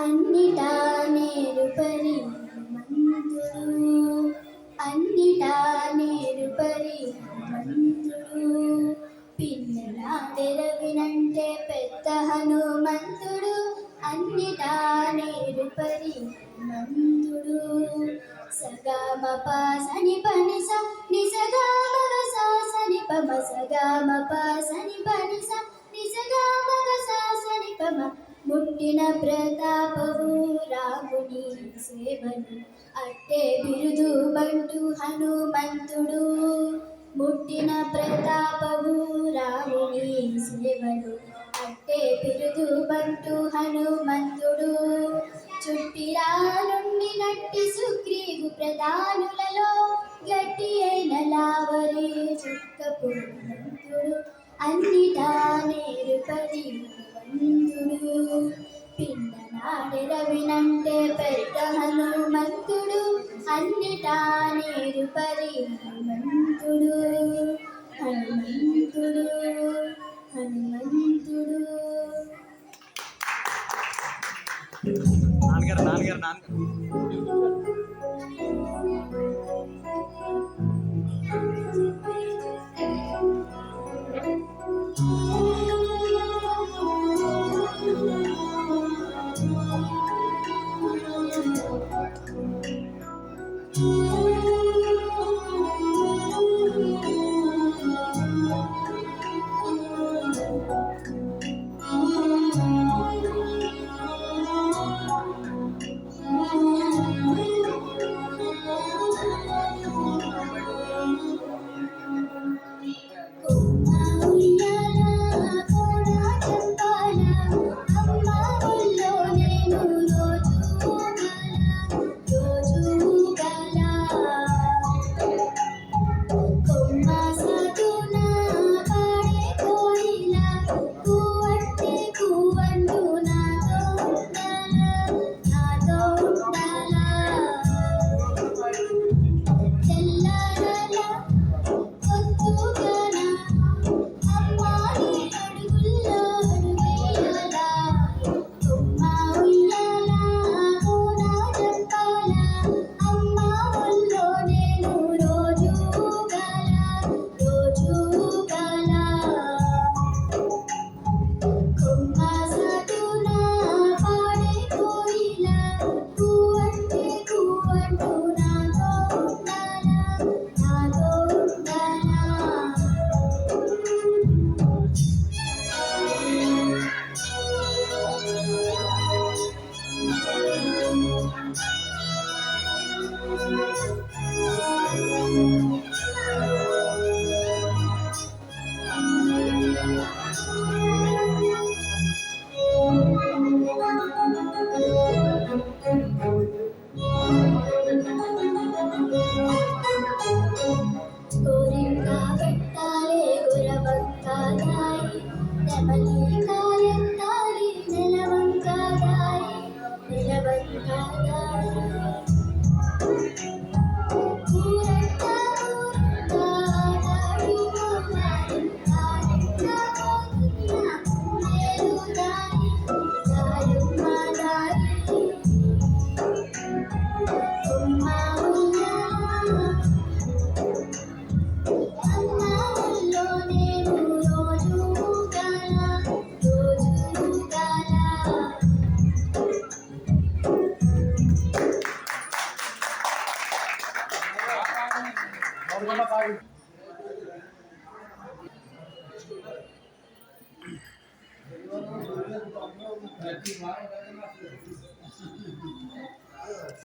అన్నిటా నేరుపరి హనుమంతుడు, అన్నిటా నేరుపరి హనుమంతుడు, పిన్నలాడెరవినంటే పెద్ద హనుమంతుడు, అన్నిటా నేరుపరి హనుమంతుడు. సగమ సని పని స నిసగామ సని పమ సగమ సని పని స నిసగామ సని పమ ముట్టిన ప్రతాపవు రాముని సేవలు అట్టే బిరుదు బంటు హనుమంతుడు. ముట్టిన ప్రతాపవు రాముని సేవలు అట్టే బిరుదు బంటు హనుమంతుడు. చుట్టిరా నుండి నట్టి సుగ్రీవు ప్రధానులలో గట్టి అయిన లావరి చుక్కపు హనుమంతుడు, అన్నిటా నేరుపరి హనుమంతుడు. పిన్ననాడెరవినంటే పెద్ద హనుమంతుడు, అన్నిటా నేరుపరి హనుమంతుడు, హనుమంతుడు, హనుమంతుడు. నాన్నగారు